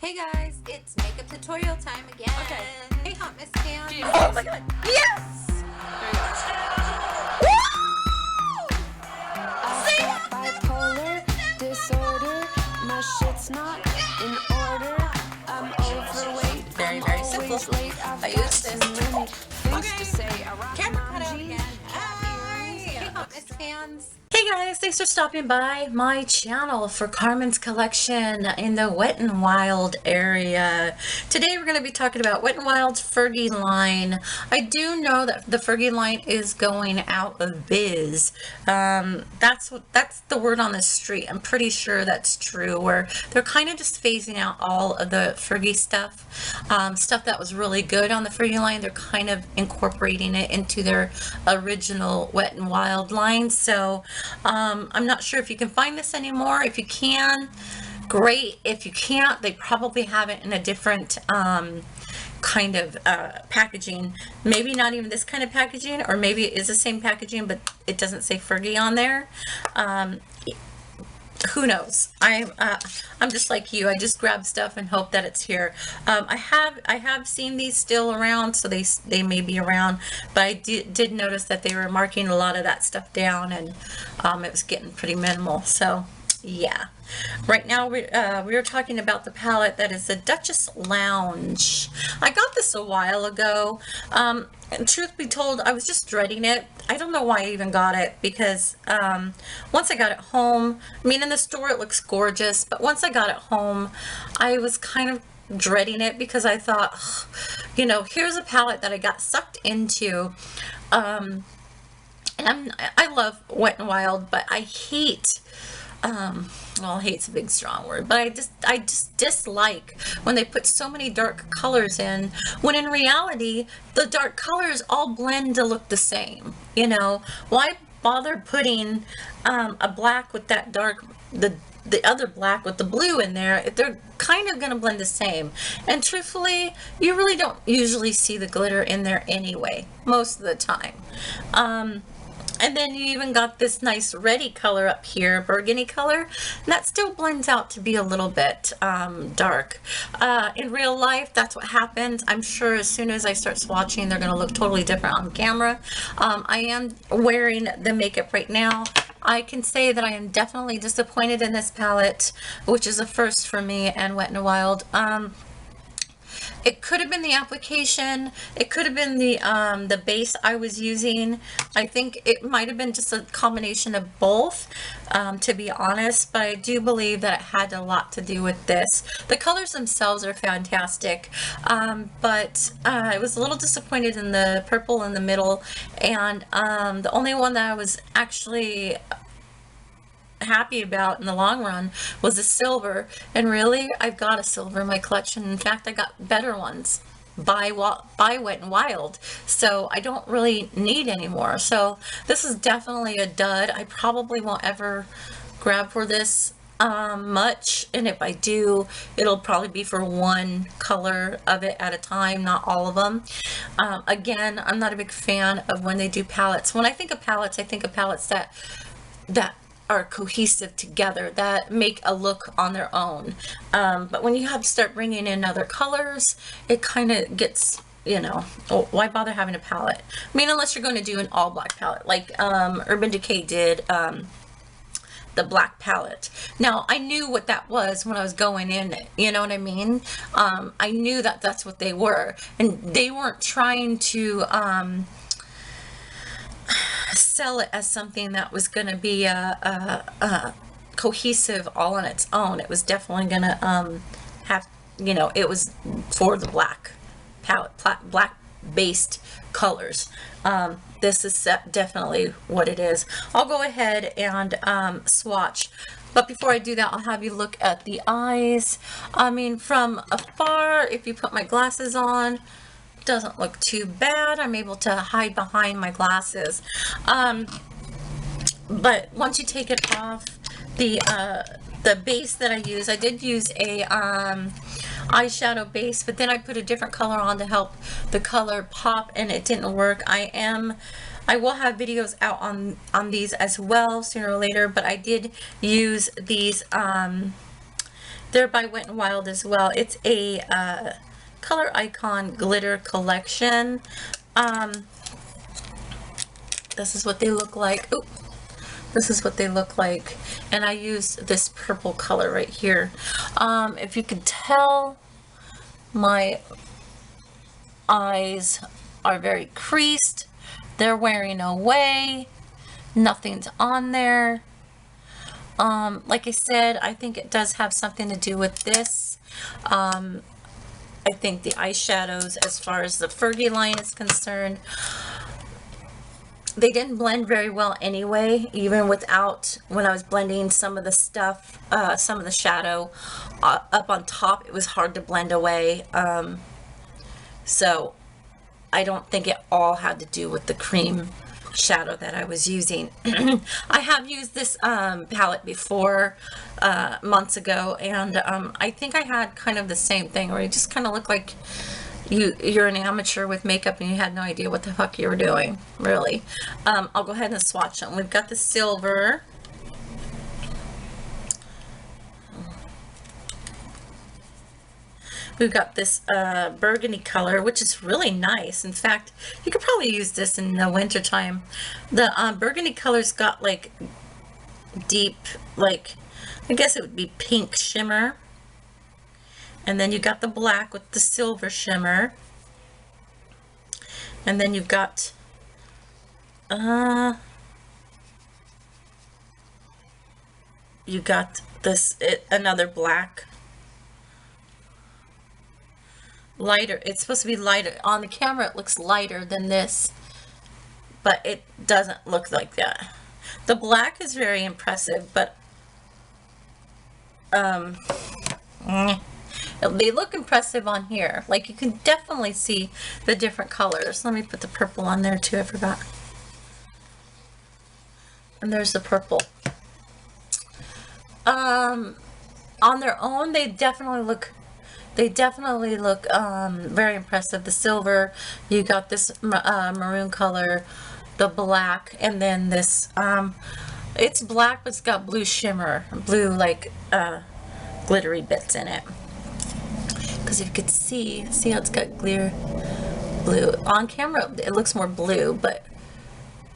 Hey guys, it's makeup tutorial time again. Okay. Hey Hot Miss Pam. Oh my god. Yes! There you I got bipolar disorder. My shit's not in order. I'm overweight. Very, very simple. I use this. Camera cut out again. Hey Hot Miss Pams. Hey guys, thanks for stopping by my channel for Carmen's collection in the Wet n Wild area. Today we're going to be talking about Wet n Wild's Fergie line. I do know that the Fergie line is going out of biz. That's the word on the street. I'm pretty sure that's true, where they're kind of just phasing out all of the Fergie stuff. Stuff that was really good on the Fergie line, they're kind of incorporating it into their original Wet n Wild line. So I'm not sure if you can find this anymore. If you can, great. If you can't, they probably have it in a different kind of packaging. Maybe not even this kind of packaging, or maybe it is the same packaging, but it doesn't say Fergie on there. Who knows? I'm just like you. I just grab stuff and hope that it's here. I have seen these still around, so they may be around, but I did notice that they were marking a lot of that stuff down, and it was getting pretty minimal. So yeah. Right now we are talking about the palette that is the Duchess Lounge. I got this a while ago. And truth be told, I was just dreading it. I don't know why I even got it, because once I got it home, I mean, in the store it looks gorgeous, but once I got it home, I was kind of dreading it, because I thought, you know, here's a palette that I got sucked into. And I love Wet n Wild, but I hate, well, hate's a big strong word, but I just dislike when they put so many dark colors in, when in reality the dark colors all blend to look the same. You know, why bother putting a black with that dark, the other black with the blue in there, if they're kind of going to blend the same? And truthfully, you really don't usually see the glitter in there anyway, most of the time. And then you even got this nice reddy color up here, burgundy color, and that still blends out to be a little bit dark. In real life, that's what happens. I'm sure as soon as I start swatching, they're going to look totally different on camera. I am wearing the makeup right now. I can say that I am definitely disappointed in this palette, which is a first for me and Wet n Wild. It could have been the application. It could have been the base I was using. I think it might have been just a combination of both, to be honest. But I do believe that it had a lot to do with this. The colors themselves are fantastic, but I was a little disappointed in the purple in the middle, and the only one that I was actually happy about in the long run was the silver. And really, I've got a silver in my collection. In fact, I got better ones by Wet n Wild, so I don't really need any more. So this is definitely a dud. I probably won't ever grab for this much, and if I do, it'll probably be for one color of it at a time, not all of them. Again, I'm not a big fan of when they do palettes. When I think of palettes, I think of palettes that are cohesive together, that make a look on their own. But when you have to start bringing in other colors, it kind of gets, you know, why bother having a palette? I mean, unless you're going to do an all black palette, like Urban Decay did the black palette. Now, I knew what that was when I was going in, you know what I mean? I knew that that's what they were, and they weren't trying to sell it as something that was going to be cohesive all on its own. It was definitely going to have, you know, it was for the black palette, black based colors. This is definitely what it is. I'll go ahead and swatch, but before I do that, I'll have you look at the eyes. I mean, from afar, if you put my glasses on, doesn't look too bad. I'm able to hide behind my glasses, but once you take it off, the base that I use, I did use a eyeshadow base, but then I put a different color on to help the color pop, and it didn't work. I will have videos out on these as well sooner or later, but I did use these They're by Wet n Wild as well. It's a Color Icon glitter collection. This is what they look like. Oop. This is what they look like. And I use this purple color right here. If you could tell, my eyes are very creased. They're wearing away. Nothing's on there. Like I said, I think it does have something to do with this. I think the eyeshadows, as far as the Fergie line is concerned, they didn't blend very well anyway, even without, when I was blending some of the stuff, some of the shadow up on top, it was hard to blend away. So I don't think it all had to do with the cream shadow that I was using. I have used this palette before, months ago, and I think I had kind of the same thing, where you just kind of look like you're an amateur with makeup and you had no idea what the fuck you were doing, really. I'll go ahead and swatch them. We've got the silver. We've got this burgundy color, which is really nice. In fact, you could probably use this in the winter time. The burgundy color's got like deep, like, I guess it would be pink shimmer. And then you got the black with the silver shimmer. And then you've got you got this another black. Lighter. It's supposed to be lighter. On the camera it looks lighter than this, but it doesn't look like that. The black is very impressive, but they look impressive on here. Like, you can definitely see the different colors. Let me put the purple on there too, I forgot. And there's the purple. On their own, they definitely look very impressive. The silver, you got this maroon color, the black, and then this, it's black, but it's got blue shimmer, blue, like, glittery bits in it. Because if you could see how it's got clear blue. On camera, it looks more blue, but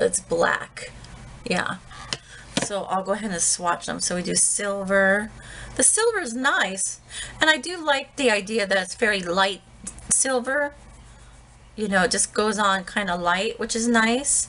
it's black. Yeah. So I'll go ahead and swatch them. So we do silver. The silver is nice, and I do like the idea that it's very light silver. You know, it just goes on kind of light, which is nice.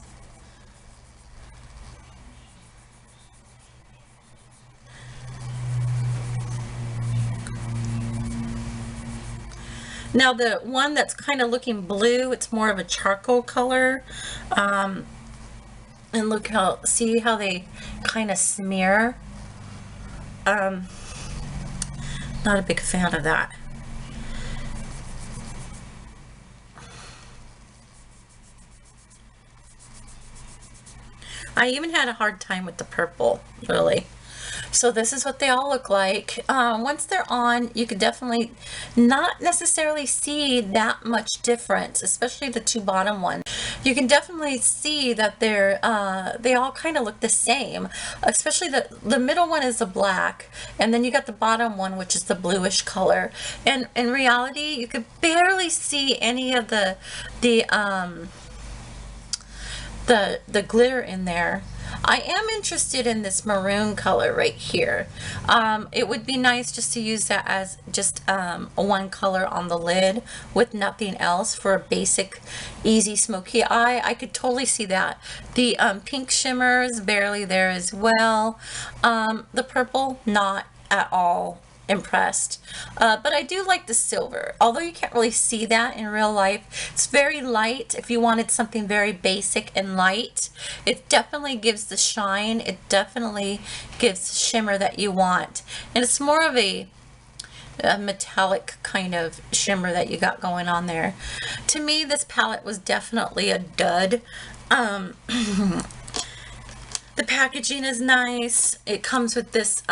Now the one that's kind of looking blue, it's more of a charcoal color. And look how, see how they kind of smear. Not a big fan of that. I even had a hard time with the purple, really. So this is what they all look like. Once they're on, you could definitely not necessarily see that much difference, especially the two bottom ones. You can definitely see that they all kind of look the same, especially the middle one is the black, and then you got the bottom one, which is the bluish color. And in reality, you could barely see any of the glitter in there. I am interested in this maroon color right here. It would be nice just to use that as just one color on the lid with nothing else for a basic, easy, smoky eye. I could totally see that. The pink shimmer is barely there as well. The purple, not at all impressed, but I do like the silver, although you can't really see that in real life. It's very light. If you wanted something very basic and light, it definitely gives the shine, it definitely gives the shimmer that you want, and it's more of a metallic kind of shimmer that you got going on there. To me, this palette was definitely a dud. The packaging is nice. It comes with this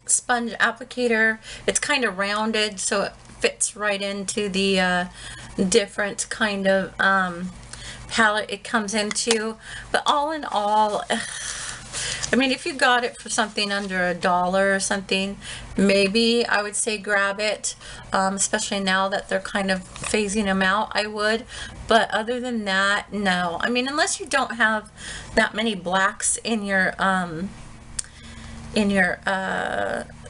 sponge applicator. It's kind of rounded, so it fits right into the different kind of palette it comes into. But all in all, I mean, if you got it for something under $1 or something, maybe I would say grab it, especially now that they're kind of phasing them out, I would. But other than that, no. I mean, unless you don't have that many blacks in your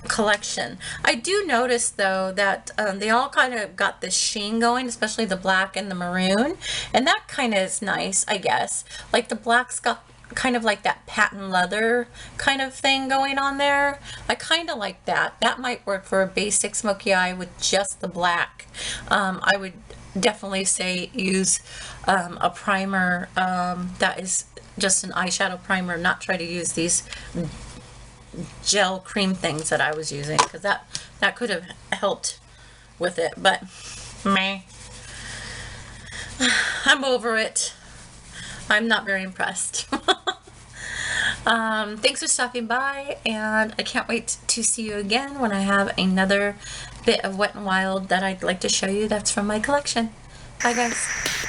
collection. I do notice though that they all kind of got this sheen going, especially the black and the maroon, and that kind of is nice, I guess. Like the black's got kind of like that patent leather kind of thing going on there. I kind of like that. That might work for a basic smoky eye with just the black. I would definitely say use a primer that is just an eyeshadow primer, not try to use these gel cream things that I was using, because that could have helped with it, but meh. I'm over it. I'm not very impressed. Thanks for stopping by, and I can't wait to see you again when I have another bit of Wet n Wild that I'd like to show you that's from my collection. Bye guys.